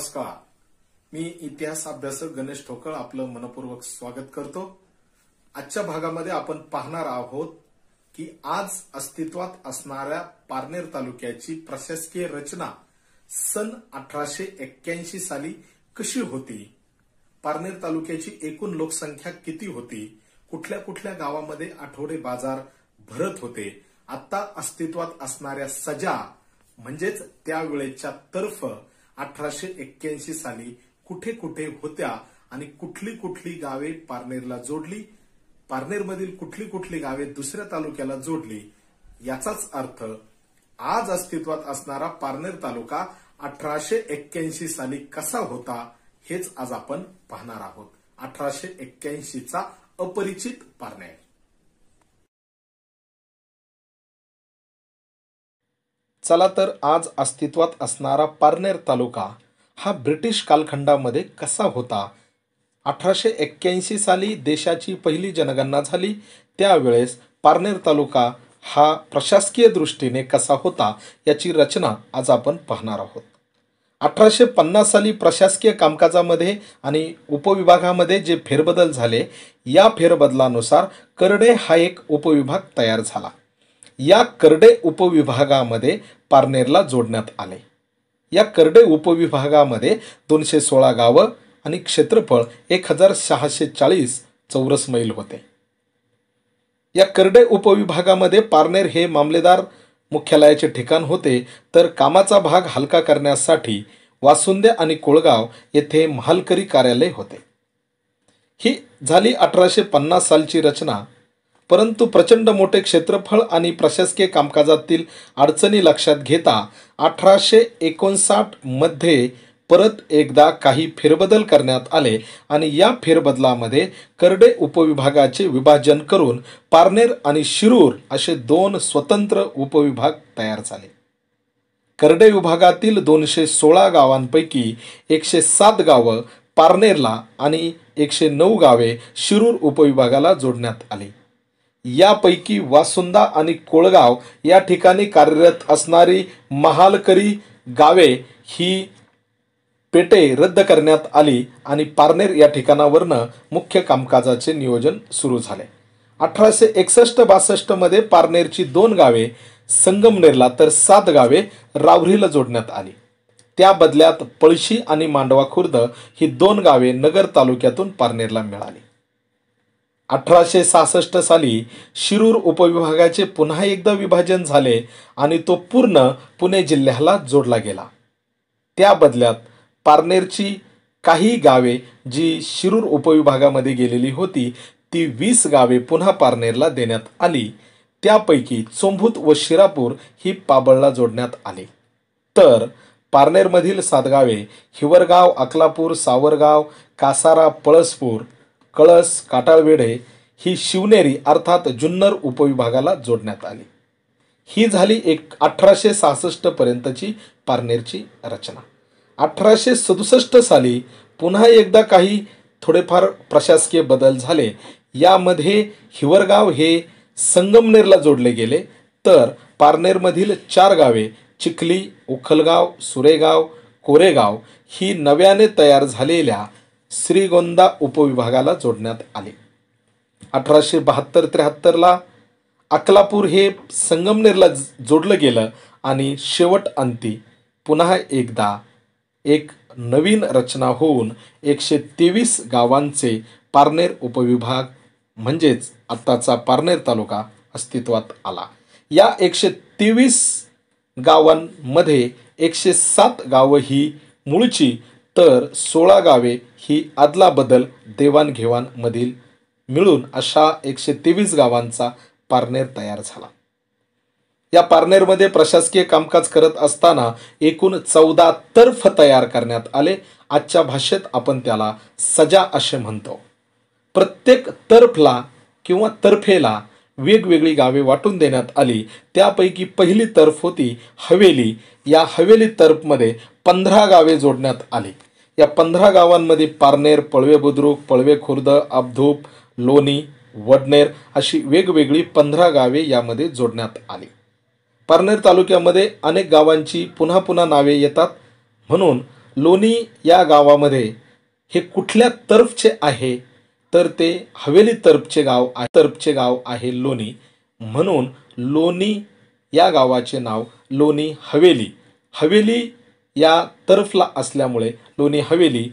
नमस्कार. मी इतिहास अभ्यासक गणेश ठोकळ आपलं मनपूर्वक स्वागत करतो. आजच्या भागामध्ये आपण पाहणार आहोत की आज अस्तित्वात असणाऱ्या पारनेर तालुक्याची प्रशासकीय रचना सन 1881 साली कशी होती, पारनेर तालुक्याची एकूण लोकसंख्या किती होती, कुठल्या कुठल्या गावामध्ये आठवडे बाजार भरत होते, आता अस्तित्वात असणाऱ्या सजा म्हणजेच त्यावेळेच्या तर्फ 1881 साली कुठे कुठे होत्या आणि कुठली कुठली गावे पारनेरला जोडली, पारनेरमधील कुठली कुठली गावे दुसऱ्या तालुक्याला जोडली, याचाच अर्थ आज अस्तित्वात असणारा पारनेर तालुका 1881 साली कसा होता हेच आज आपण पाहणार आहोत. 1881 चा अपरिचित पारनेर. चला तर आज अस्तित्वात असणारा पारनेर तालुका हा ब्रिटिश कालखंडामध्ये कसा होता, 1881 साली देशाची पहिली जनगणना झाली त्यावेळेस पारनेर तालुका हा प्रशासकीय दृष्टीने कसा होता याची रचना आज आपण पाहणार आहोत. 1850 साली प्रशासकीय कामकाजामध्ये आणि उपविभागामध्ये जे फेरबदल झाले, या फेरबदलानुसार करडे हा एक उपविभाग तयार झाला. या करडे उपविभागामध्ये पारनेरला जोडण्यात आले. या करडे उपविभागामध्ये 216 गावं आणि क्षेत्रफळ 1640 चौरस मैल होते. या करडे उपविभागामध्ये पारनेर हे मामलेदार मुख्यालयाचे ठिकाण होते, तर कामाचा भाग हलका करण्यासाठी वासुंदे आणि कोळगाव येथे महालकरी कार्यालय होते. ही झाली 1850 सालची रचना. परंतु प्रचंड मोठे क्षेत्रफळ आणि प्रशासकीय कामकाजातील अडचणी लक्षात घेता 1859 मध्ये परत एकदा काही फेरबदल करण्यात आले आणि या फेरबदलामध्ये करडे उपविभागाचे विभाजन करून पारनेर आणि शिरूर असे दोन स्वतंत्र उपविभाग तयार झाले. करडे विभागातील 216 गावांपैकी 107 गावं पारनेरला आणि 109 गावे शिरूर उपविभागाला जोडण्यात आली. यापैकी वासुंदा आणि कोळगाव या ठिकाणी कार्यरत असणारी महालकरी गावे ही पेटे रद्द करण्यात आली आणि पारनेर या ठिकाणावरनं मुख्य कामकाजाचे नियोजन सुरू झाले. 1861-62 मध्ये पारनेरची 2 गावे संगमनेरला तर 7 गावे रावरीला जोडण्यात आली. त्या बदल्यात पळशी आणि मांडवा खुर्द ही 2 गावे नगर तालुक्यातून पारनेरला मिळाली. 1866 साली शिरूर उपविभागाचे पुन्हा एकदा विभाजन झाले आणि तो पूर्ण पुणे जिल्ह्याला जोडला गेला. त्या बदल्यात पारनेरची काही गावे जी शिरूर उपविभागामध्ये गेलेली होती ती 20 गावे पुन्हा पारनेरला देण्यात आली. त्यापैकी चोंभूत व शिरापूर ही पाबळला जोडण्यात आली. तर पारनेरमधील 7 गावे हिवरगाव, अकलापूर, सावरगाव, कासारा, पळसपूर, कळस, काटाळवेढे ही शिवनेरी अर्थात जुन्नर उपविभागाला जोडण्यात आली. ही झाली 1866 पर्यंतची पारनेरची रचना. 1867 साली पुन्हा एकदा काही थोडेफार प्रशासकीय बदल झाले. यामध्ये हिवरगाव हे संगमनेरला जोडले गेले, तर पारनेरमधील 4 गावे चिखली, उखलगाव, सुरेगाव, कोरेगाव ही नव्याने तयार झालेल्या श्रीगोंदा उपविभागाला जोडण्यात आले. 1872-73 ला अकलापूर हे संगमनेरला जोडलं गेलं आणि शेवट अंती पुन्हा एकदा एक नवीन रचना होऊन 123 गावांचे पारनेर उपविभाग म्हणजेच आत्ताचा पारनेर तालुका अस्तित्वात आला. या 123 गावांमध्ये 107 गावं ही मूळची तर 16 गावे ही आदलाबदल देवाणघेवाण मधील मिळून अशा 123 गावांचा पारनेर तयार झाला. या पारनेरमध्ये प्रशासकीय कामकाज करत असताना एकूण 14 तर्फ तयार करण्यात आले. आजच्या भाषेत आपण त्याला सजा असे म्हणतो. प्रत्येक तर्फला किंवा तर्फेला वेगवेगळी गावे वाटून देण्यात आली. त्यापैकी पहिली तर्फ होती हवेली. या हवेली तर्फमध्ये 15 गावे जोडण्यात आली. या 15 गावांमध्ये पारनेर, पळवे बुद्रुक, पळवे खुर्द, अबधूप, लोणी, वडनेर अशी वेगवेगळी 15 गावे यामध्ये जोडण्यात आली. पारनेर तालुक्यामध्ये अनेक गावांची पुन्हा पुन्हा नावे येतात, म्हणून लोणी या गावामध्ये हे कुठल्या तर्फचे आहे, तर ते हवेली तर्फचे गाव आहे लोणी. म्हणून लोणी या गावाचे नाव लोणी हवेली, हवेली या तर्फला असल्यामुळे लोणी हवेली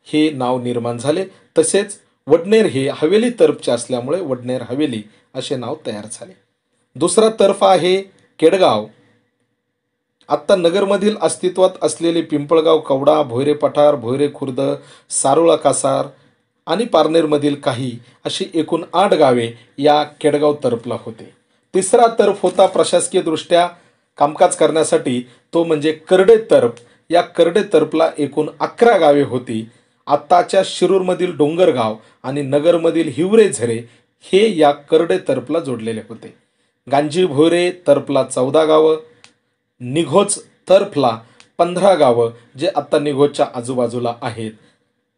हे नाव निर्माण झाले. तसेच वडनेर हे हवेली तर्फचे असल्यामुळे वडनेर हवेली असे नाव तयार झाले. दुसरा तर्फ आहे केडगाव. आत्ता नगरमधील अस्तित्वात असलेले पिंपळगाव, कवडा, भोयरे पठार, भोयरे खुर्द, सारोळा कासार आणि पारनेरमधील काही अशी एकूण 8 गावे या केडगाव तर्फला होते. तिसरा तर्फ होता प्रशासकीयदृष्ट्या कामकाज करण्यासाठी, तो म्हणजे करडे तर्फ. या करडे तर्फला एकूण 11 गावे होती. आत्ताच्या शिरूरमधील डोंगरगाव आणि नगरमधील हिवरे झरे हे या करडे तर्फला जोडलेले होते. गांजी भोयरे तर्फला 14 गावं, निघोज तर्फला 15 गावं जे आत्ता निघोजच्या आजूबाजूला आहेत.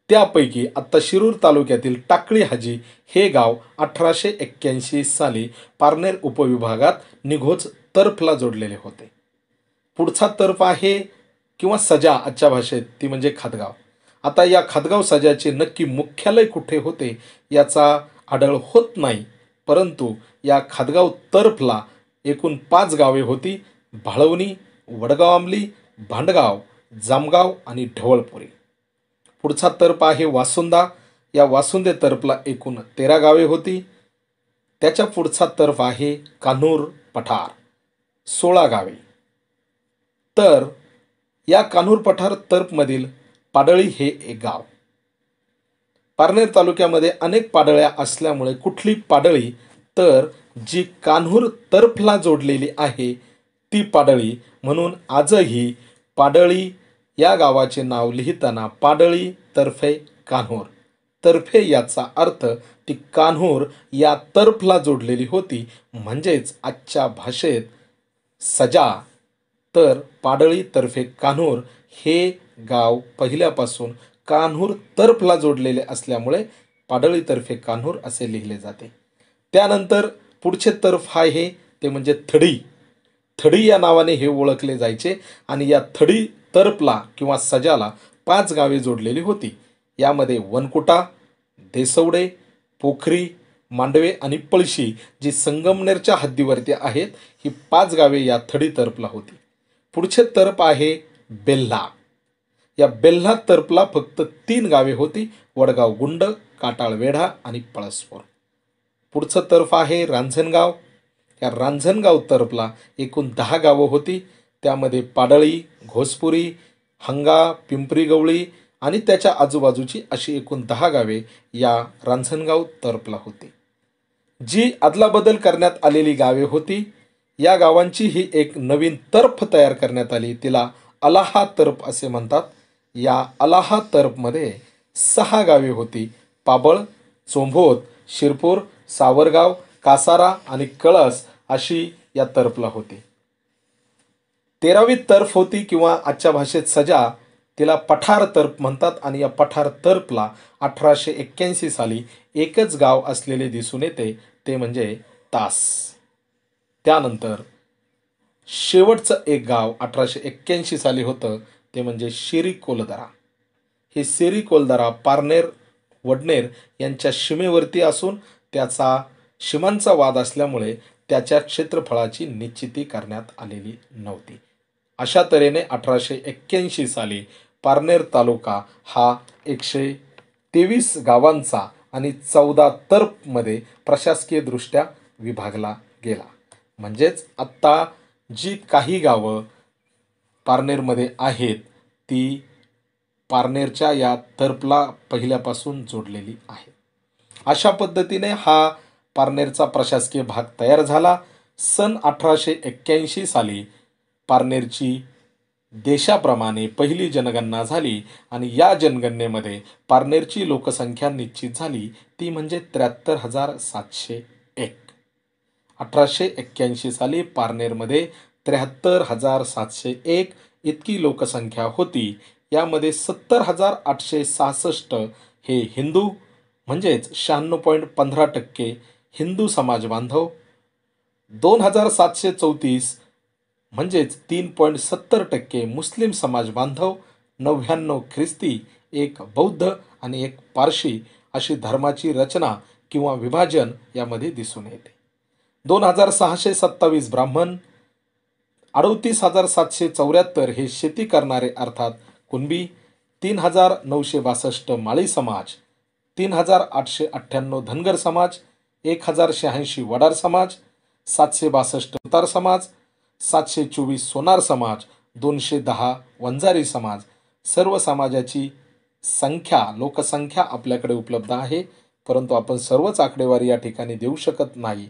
त्यापैकी आत्ता शिरूर तालुक्यातील टाकळी हाजी हे गाव 1881 साली पारनेर उपविभागात निघोज तर्फला जोडलेले होते. पुढचा तर्फ आहे किंवा सजा आजच्या भाषेत, ती म्हणजे खातगाव. आता या खातगाव सजाचे नक्की मुख्यालय कुठे होते याचा आढळ होत नाही, परंतु या खातगाव तर्फला एकूण 5 गावे होती: भाळवणी, वडगाव आंबली, भांडगाव, जामगाव आणि ढवळपुरी. पुढचा तर्फ आहे वासुंदा. या वासुंदे तर्फला एकूण 13 गावे होती. त्याच्या पुढचा तर्फ आहे कान्हूर पठार, 16 गावे. तर या कान्हूर पठार तर्फमधील पाडळी हे एक गाव. पारनेर तालुक्यामध्ये अनेक पाडळ्या असल्यामुळे कुठली पाडळी, तर जी कान्हूर तर्फला जोडलेली आहे ती पाडळी. म्हणून आजही पाडळी या गावाचे नाव लिहिताना पाडळी तर्फे कान्हूर, तर्फे याचा अर्थ ती कान्हूर या तर्फला जोडलेली होती. म्हणजेच आजच्या भाषेत सजा तर पाडळी तर्फे कान्हूर हे गाव पहिल्यापासून कान्हूर तर्फला जोडलेले असल्यामुळे पाडळी तर्फे कान्हूर असे लिहिले जाते. त्यानंतर पुढचे तर्फ आहे ते म्हणजे थडी. थडी या नावाने हे ओळखले जायचे आणि या थडी तर्फला किंवा सजाला 5 गावे जोडलेली होती. यामध्ये वनकुटा, देसवडे, पोखरी, मांडवे आणि पळशी जी संगमनेरच्या हद्दीवरती आहेत, ही 5 गावे या थडी तर्फला होती. पुढचे तर्फ आहे बेल्हा. या बेल्हा तर्फला फक्त 3 गावे होती: वडगाव गुंड, काटाळ वेढा आणि पळसपूर. पुढचं तर्फ आहे रांजणगाव. या रांजणगाव तर्फला एकूण 10 गावं होती. त्यामध्ये पाडळी, घोसपुरी, हंगा, पिंपरी गवळी आणि त्याच्या आजूबाजूची अशी एकूण 10 गावे या रांजणगाव तर्फला होती. जी अदलाबदल करण्यात आलेली गावे होती, या गावांची ही एक नवीन तर्फ तयार करण्यात आली, तिला अलाहा तर्फ असे म्हणतात. या अलाहा तर्फमध्ये 6 गावे होती: पाबळ, चोंभोत, शिरपूर, सावरगाव, कासारा आणि कळस अशी या तर्फला होती. 13वी तर्फ होती किंवा आजच्या भाषेत सजा, तिला पठार तर्फ म्हणतात आणि या पठार तर्फला 1881 साली एकच गाव असलेले दिसून येते, ते म्हणजे तास. त्यानंतर शेवटचं एक गाव 1881 साली होतं, ते म्हणजे शिरीकोलदरा. हे शिरीकोलदरा पारनेर वडनेर यांच्या सीमेवरती असून त्याचा सीमांचा वाद असल्यामुळे त्याच्या क्षेत्रफळाची निश्चिती करण्यात आलेली नव्हती. अशा तऱ्हेने 1881 साली पारनेर तालुका हा 123 गावांचा आणि 14 तर्फमध्ये प्रशासकीयदृष्ट्या विभागला गेला. म्हणजेच आत्ता जी काही गावं पारनेरमध्ये आहेत ती पारनेरच्या या तर्फला पहिल्यापासून जोडलेली आहे. अशा पद्धतीने हा पारनेरचा प्रशासकीय भाग तयार झाला. सन 1881 साली पारनेरची देशाप्रमाणे पहिली जनगणना झाली आणि या जनगणनेमध्ये पारनेरची लोकसंख्या निश्चित झाली, ती म्हणजे 73,701. 1881 साली पारनेरमध्ये 73,701 इतकी लोकसंख्या होती. यामध्ये 70,866 हे हिंदू म्हणजेच 96.15% हिंदू समाज बांधव, 2,734 म्हणजेच 3.70% मुस्लिम समाज बांधव, 99 ख्रिस्ती, 1 बौद्ध आणि 1 पारशी अशी धर्माची रचना किंवा विभाजन यामध्ये दिसून येते. 2627 ब्राह्मण, 38,774 हे शेती करणारे अर्थात कुणबी, 3,962 माळी समाज, 3,898 धनगर समाज, 1,086 वडार समाज, 762 सुतार समाज, 724 सोनार समाज, 210 वंजारी समाज. सर्व समाजाची लोकसंख्या आपल्याकडे उपलब्ध आहे, परंतु आपण सर्वच आकडेवारी या ठिकाणी देऊ शकत नाही.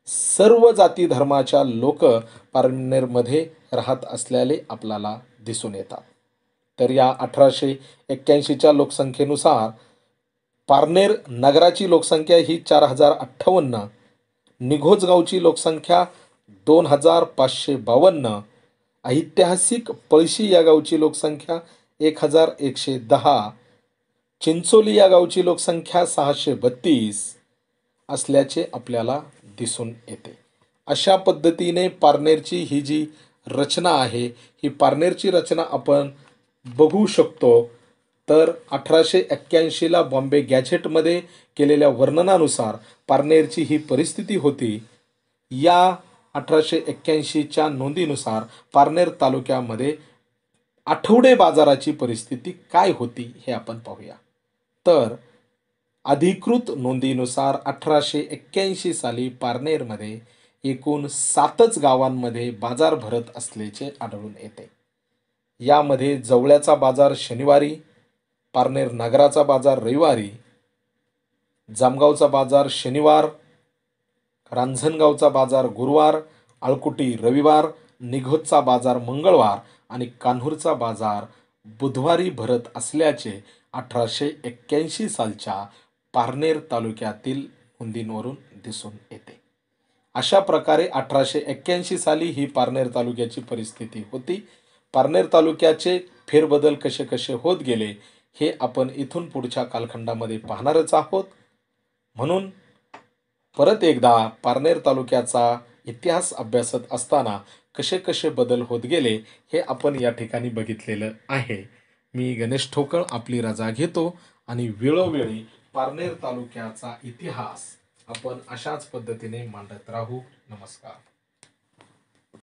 सर्व जाती धर्माच्या लोक पारनेरमध्ये राहत असल्याने आपल्याला दिसून येतात. तर या 1881च्या लोकसंख्येनुसार पारनेर नगराची लोकसंख्या ही 4058, निघोज गावची लोकसंख्या 2552, ऐतिहासिक पळशी या गावची लोकसंख्या 1110, चिंचोली या गावची लोकसंख्या 632 असल्याचे आपल्याला दिसून येते. अशा पद्धतीने पारनेरची ही जी रचना आहे, ही पारनेरची रचना आपण बघू शकतो. तर 1881ला बॉम्बे गॅझेटमध्ये केलेल्या वर्णनानुसार पारनेरची ही परिस्थिती होती. या 1881च्या नोंदीनुसार पारनेर तालुक्यामध्ये आठवडे बाजाराची परिस्थिती काय होती हे आपण पाहूया. तर अधिकृत नोंदीनुसार 1881 साली पारनेरमध्ये एकूण 7च गावांमध्ये बाजार भरत असल्याचे आढळून येते. यामध्ये जवळ्याचा बाजार शनिवारी, पारनेर नगराचा बाजार रविवारी, जामगावचा बाजार शनिवार, रांजणगावचा बाजार गुरुवार, आळकुटी रविवार, निघोजचा बाजार मंगळवार आणि कान्हूरचा बाजार बुधवारी भरत असल्याचे 1881 सालच्या पारनेर तालुक्यातील नोंदींवरून दिसून येते. अशा प्रकारे 1881 साली ही पारनेर तालुक्याची परिस्थिती होती. पारनेर तालुक्याचे फेरबदल कसे कसे होत गेले हे आपण इथून पुढच्या कालखंडामध्ये पाहणारच आहोत. म्हणून परत एकदा पारनेर तालुक्याचा इतिहास अभ्यासत असताना कसे कसे बदल होत गेले हे आपण या ठिकाणी बघितलेलं आहे. मी गणेश ठोकळ आपली रजा घेतो आणि वेळोवेळी पारनेर तालुक्याचा इतिहास आपण अशाच पद्धतीने मांडत राहू. नमस्कार.